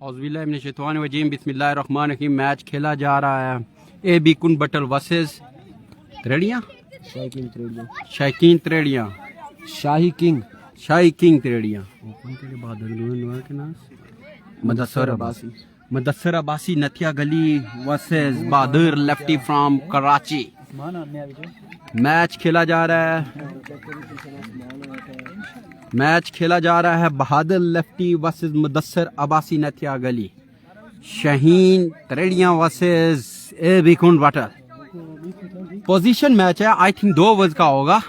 औज़ुबिल्लाहिमिनश्शैतानिर्रजीम बिस्मिल्लाहिर्रहमानिर्रहीम। मैच खेला जा रहा है AB कुन बटल वर्सेस त्रेड़ियाँ शाहीन त्रेड़ियाँ शाही किंग त्रेड़ियाँ मदस्सर अब्बासी नथिया गली versus Bahadur lefty from Karachi. Match खेला जा रहा है बहादुर लेफ्टी वर्सेस मुदस्सर अब्बासी नथिया गली। शाहीन त्रेड़ियाँ वर्सेस AB कुन बटल। पोजीशन मैच है, आई थिंक 2 ओवर्स का होगा।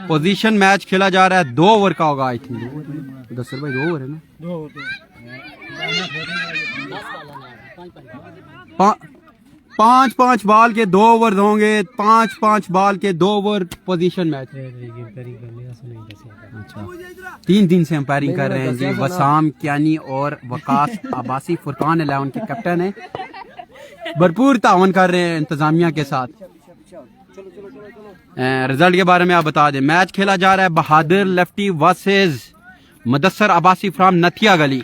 पोजीशन मैच खेला जा रहा है, 2 ओवर का होगा आई थिंक। मुदस्सर भाई 2 ओवर है ना? 5-5 बॉल के 2 ओवर होंगे। 5-5 बॉल के 2 ओवर पोजीशन मैच। अच्छा, 3 दिन से अंपायरिंग कर रहे हैं जी वसाम कियानी और वकास अब्बासी। फुरकान 11 के कैप्टन है, भरपूर तावन कर रहे हैं इंतजामिया के साथ। रिजल्ट के बारे में आप बता दें। मैच खेला जा रहा है Bahadur lefty versus Mudassar Abbasi from Nathia Gali.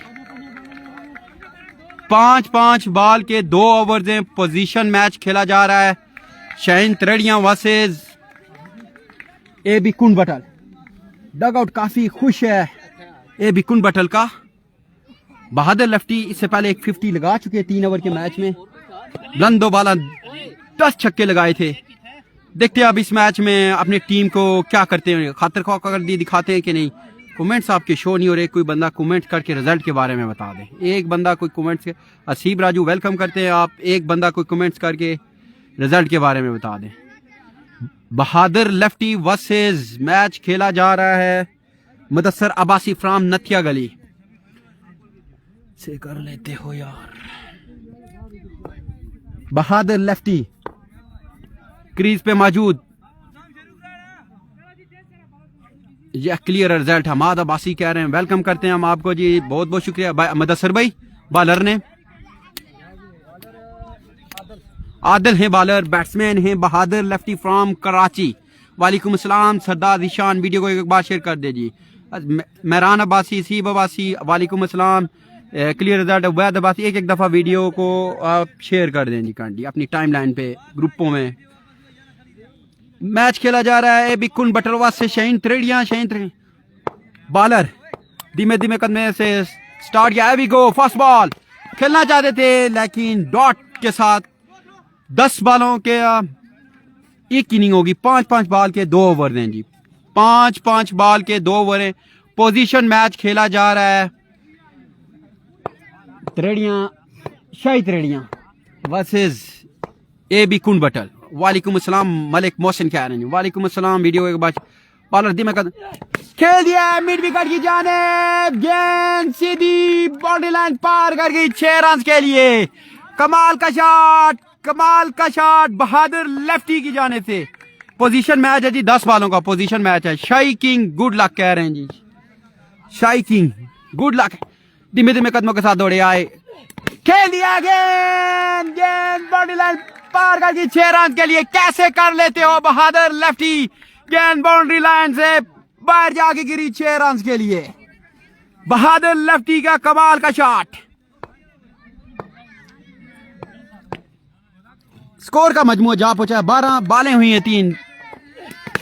5-5 ball के 2 ओवर हैं। पोजीशन मैच खेला जा रहा है। शाहीन त्रेड़ियाँ वर्सेस AB कुन बटल। डग आउट काफी खुश है AB कुन बटल का। बहादुर लेफ्टी इससे पहले एक 50 लगा चुके 3 ओवर के मैच में। बुलंद दो बाला 10 छक्के लगाए थे। देखते हैं अब इस मैच में अपनी टीम को क्या करते हैं, खातर खौफ कर दी दिखाते हैं कि नहीं। कमेंट्स आपके शो नहीं हो रहे, कोई बंदा कमेंट करके रिजल्ट के बारे में बता दे। एक बंदा कोई कमेंट्स, असीब राजू वेलकम करते हैं आप। एक बंदा कोई कमेंट्स करके रिजल्ट के बारे में बता दे। बहादुर लेफ्टी वर्सेस मैच खेला जा रहा है मुदस्सर अब्बासी फ्रॉम नथिया गली से। कर लेते हो यार। बहादुर लेफ्टी क्रीज पे मौजूद। ये क्लियर रिजल्ट हमाद अब्बासी कह रहे हैं। वेलकम करते हैं हम आपको जी, बहुत बहुत शुक्रिया। मुदस्सर भाई बॉलर ने, आदिल हैं बॉलर, बैट्समैन हैं बहादुर लेफ्टी फ्रॉम कराची। वालेकुम अस्सलाम सरदार ईशान, वीडियो को एक बार शेयर कर दीजिए। मेहरान अब्बासी, सीब अब्बासी वालेकुम अस्सलाम। क्लियर रिजल्ट वैद अब्बासी। एक दफ़ा वीडियो को आप शेयर कर दें जी कांडी अपनी टाइमलाइन पे ग्रुपों में। मैच खेला जा रहा है AB कुन बटलवा से शाहीन त्रेड़ियाँ। बॉलर धीमे धीमे कदमे से स्टार्ट किया। AB को फर्स्ट बॉल खेलना चाहते थे लेकिन डॉट के साथ 10 बॉलों के एक इनिंग होगी। 5-5 बॉल के 2 ओवर दें जी। 5-5 बॉल के 2 ओवर है। पोजीशन मैच खेला जा रहा है शाही त्रेड़ियाँ वर्सेस AB कुन बटल। वालेकुम अस्सलाम मलिक मोहसिन कह रहे हैं। वालेकुम अस्सलाम। वीडियो एक बार बॉलर धीमे कर खेल दिया मिड विकेट की जानिब। गेंद सीधी बाउंड्री लाइन पार कर गई 6 रन के लिए। कमाल का शॉट बहादुर लेफ्टी की जाने से। पोजीशन मैच है जी, 10 बॉलों का पोजीशन मैच है। शाही किंग गुड लक कह रहे हैं जी। शाही किंग गुड लक। धीमे धीमे कदमों के साथ दौड़े आए, खेल दिया गेंद बाउंड्री लाइन पार कर गई 6 रन के लिए। कैसे कर लेते हो बहादुर लेफ्टी। गेंद बाउंड्री लाइन से बाहर जाके गिरी 6 रन के लिए। बहादुर लेफ्टी का कमाल का शॉट। स्कोर का मजमू जा पहुंचा 12 बालें हुई हैं 3।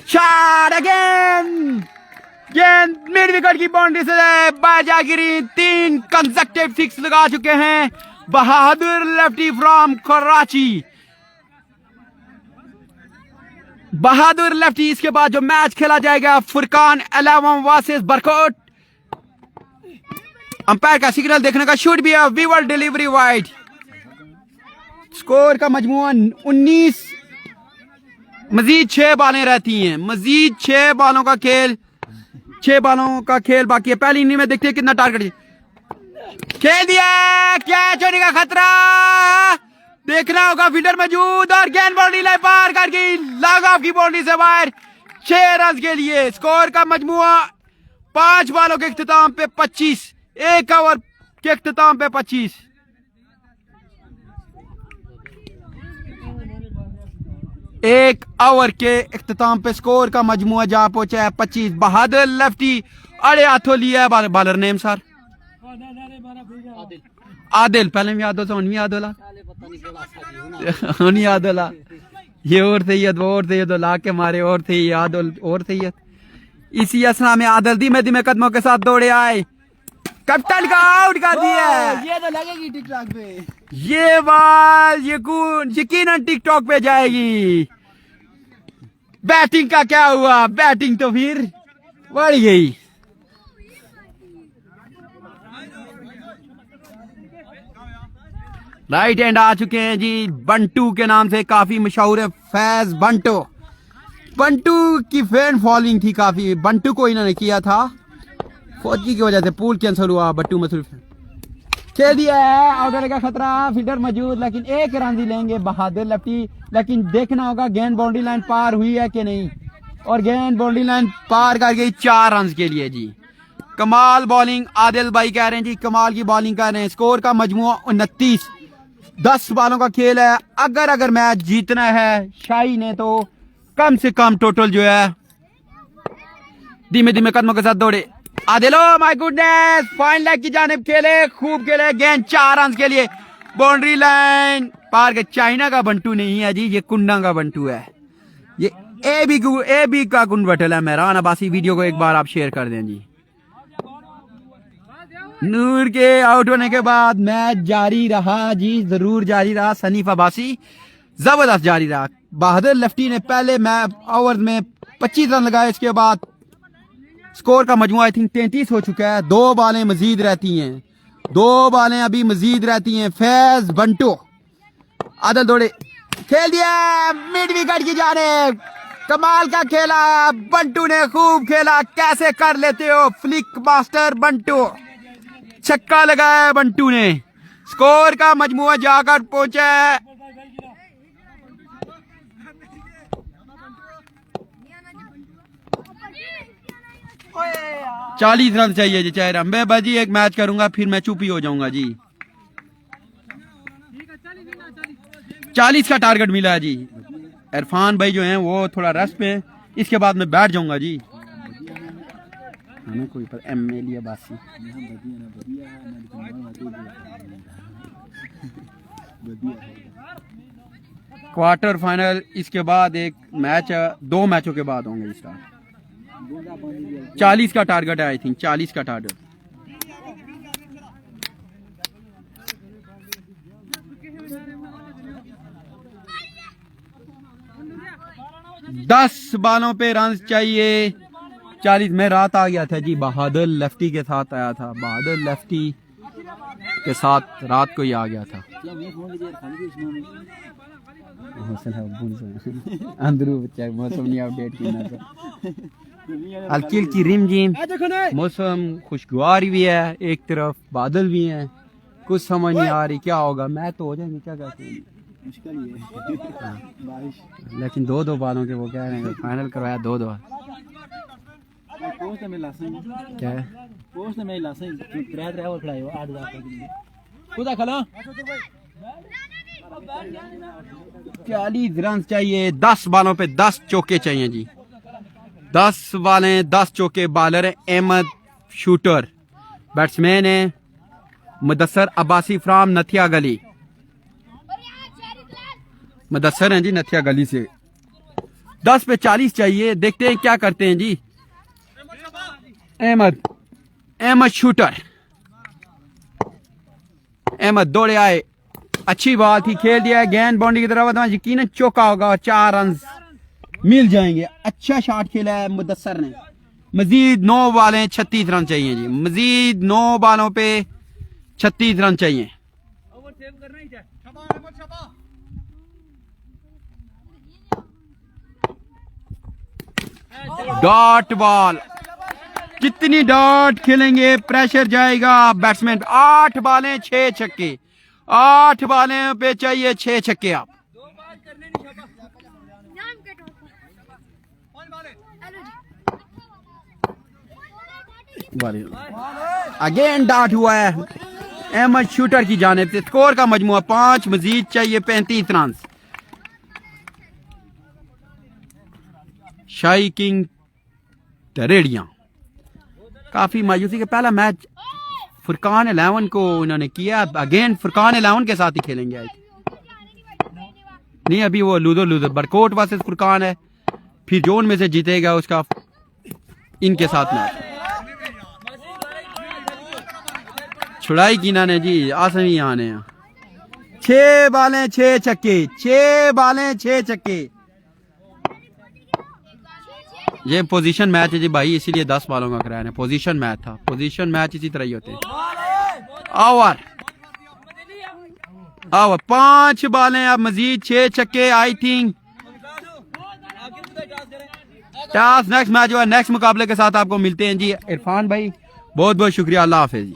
Shot again. गेंद मिड विकेट की बाउंड्री से बाहर जा गिरी। 3 कंसेक्टिव 6 लगा चुके हैं Bahadur lefty from Karachi. Bahadur lefty. इसके बाद जो मैच खेला जाएगा फुरकान 11 वर्सेस बरकोट। अंपायर का सिग्नल देखने का should be a wider delivery wide. Score का मजमूआ 19। मजीद 6 बॉलें रहती हैं। मजीद 6 बॉलों का खेल। 6 बॉलों का खेल बाकी है। पहली इनिंग में देखते हैं कितना टारगेट खेल दिया। कैच होने का खतरा देखना होगा। फील्डर मौजूद और गेंद बाउंड्री लाइन पार कर गई। लॉग ऑफ की बाउंड्री से बाहर 6 रन के लिए। स्कोर का मजमुआ 5 बॉलों के इख्तिताम पे 25। 1 ओवर के इख्तिताम पे 25। एक ओवर के इख्तिताम पे स्कोर का मजमुआ जा पहुंचा है 25। बहादुर लेफ्टी अरे हाथों लिया है बालर नेम सर आदिल पहले भी याद होता याद होला याद होला ये और सैयद वो और सैयद ला के मारे और थे याद और सैयद इसी असना में आदिल धीमे धीमे कदमों के साथ दौड़े आए कैप्टन का आउट कर दिया। ये तो लगेगी टिकटॉक पे, ये बात यकीनन टिकटॉक पे जाएगी। बैटिंग का क्या हुआ, बैटिंग तो फिर बढ़ गई। राइट हैंड आ चुके हैं जी, बंटू के नाम से काफी मशहूर है फैज बंटू। बंटू की फैन फॉलोइंग थी काफी। बंटू को इन्होंने किया था, फौजी की वजह से पूल कैंसिल हुआ। बट्टू मसरूफ खेल दिया है, आउट होने का खतरा, फील्डर मौजूद, लेकिन एक रन ही लेंगे बहादुर लेफ्टी। लेकिन देखना होगा गेंद बाउंड्री लाइन पार हुई है कि नहीं, और गेंद बाउंड्री लाइन पार कर गई 4 रन के लिए जी। कमाल बॉलिंग आदिल भाई कह रहे हैं जी, कमाल की बॉलिंग कर रहे हैं। स्कोर का मजमुआ 29, 10 बालों का खेल है। अगर मैच जीतना है शाही ने तो कम से कम टोटल जो है, धीमे धीमे कदमों के साथ दौड़े Adil. My goodness, fine leg की जानिब खेले, खूब खेले, गेंद 4 रन के लिए बाउंड्री लाइन पार के। चाइना का बंटू नहीं है जी, ये कुंडा का बंटू है। ये ए बी का कुंड बटल है। मेहरान अब्बासी वीडियो को एक बार आप शेयर कर दें जी। नूर के आउट होने के बाद मैच जारी रहा जी, जरूर जारी रहा। सनीफ अब्बासी जबरदस्त जारी रहा। बहादुर लेफ्टी ने पहले ओवर में 25 रन लगाए, इसके बाद स्कोर का मजमुआ आई थिंक 33 हो चुका है। 2 बालें मजीद रहती हैं, 2 बालें अभी मजीद रहती हैं। फैज बंटू आदल दौड़े, खेल दिया मिड विकेट की जानिब। कमाल का खेला बंटू ने, खूब खेला। कैसे कर लेते हो फ्लिक मास्टर बंटू, छक्का लगाया बंटू ने। स्कोर का मजमुआ जाकर पहुंचा है 40 रन चाहिए जी। चाहे मैं बाजी एक मैच करूंगा फिर मैं चुप ही हो जाऊंगा जी। 40 का टारगेट मिला है जी। इरफान भाई जो हैं वो थोड़ा रेस्ट पे, इसके बाद मैं बैठ जाऊंगा जी। हमें कोई पर एमएलए बासी क्वार्टर फाइनल, इसके बाद एक मैच, 2 मैचों के बाद होंगे स्टार्ट। 40 का टारगेट है आई थिंक, 40 का टारगेट। दस बालों पे रन चाहिए 40 में। रात आ गया था जी, बहादुर लेफ्टी के साथ आया था। बहादुर लेफ्टी के साथ रात को ही आ गया था। अंदरू बच्चा मौसम नहीं अपडेट किया। हल्की हल्की रिम जिम, मौसम खुशगवार भी है, एक तरफ बादल भी हैं। कुछ समझ नहीं आ रही क्या होगा। मैच तो हो जाएंगे, क्या कहते हैं, मुश्किल ही है बारिश। लेकिन 2-2 बालों के वो कह रहे हैं फाइनल करवाया 2-2। क्या है पोस्ट में लासे 3 और खड़ाए हो 8000 खुदा खला 40 रन चाहिए। 10 बालों पे 10 चौके चाहिए जी। 10 बालें 10 चौके। बॉलर है अहमद शूटर, बैट्समैन है मुदस्सर अब्बासी फ्राम नथिया गली। मुदस्सर हैं जी नथिया गली से। 10 पे 40 चाहिए, देखते हैं क्या करते हैं जी। अहमद शूटर, अहमद दौड़े आए, अच्छी बॉल थी, खेल दिया है। गेंद बाउंड्री की तरफ, यकीनन चौका होगा और 4 रन मिल जाएंगे। अच्छा शॉट खेला है मुदस्सर ने। मजीद 9 बालें 36 रन चाहिए जी। मजीद 9 बालों पे 36 रन चाहिए। डॉट बॉल, कितनी डॉट खेलेंगे, प्रेशर जाएगा बैट्समैन। 8 बालें 6 छक्के, 8 बालें पे चाहिए 6 छक्के। आप अगेन डॉट हुआ है अहमद शूटर की जानिब से। स्कोर का मजमुआ 5, मजीद चाहिए 35 रन। शाही किंग तरेड़ियां काफी मायूसी के पहला मैच फुरकान 11 को उन्होंने किया, अगेन फुरकान 11 के साथ ही खेलेंगे आज। नहीं अभी वो लूदो बरकोट वर्सेस फुरकान है, फिर जोन में से जीतेगा उसका इनके साथ मैच। छुड़ाई की ना ने जी आसमी आने 6 बालें 6 छक्के, 6 बालें 6 छक्के। ये पोजीशन मैच है जी भाई, इसीलिए 10 बालों का कराया है। पोजीशन मैच था, पोजीशन मैच इसी तरह ही होते हैं। ओवर 5 बालें अब मजीद 6 छक्के। I think task next match जो है नेक्स्ट मुकाबले के साथ आपको मिलते हैं जी। इरफान भाई बहुत बहुत शुक्रिया, अल्लाह हाफिज जी।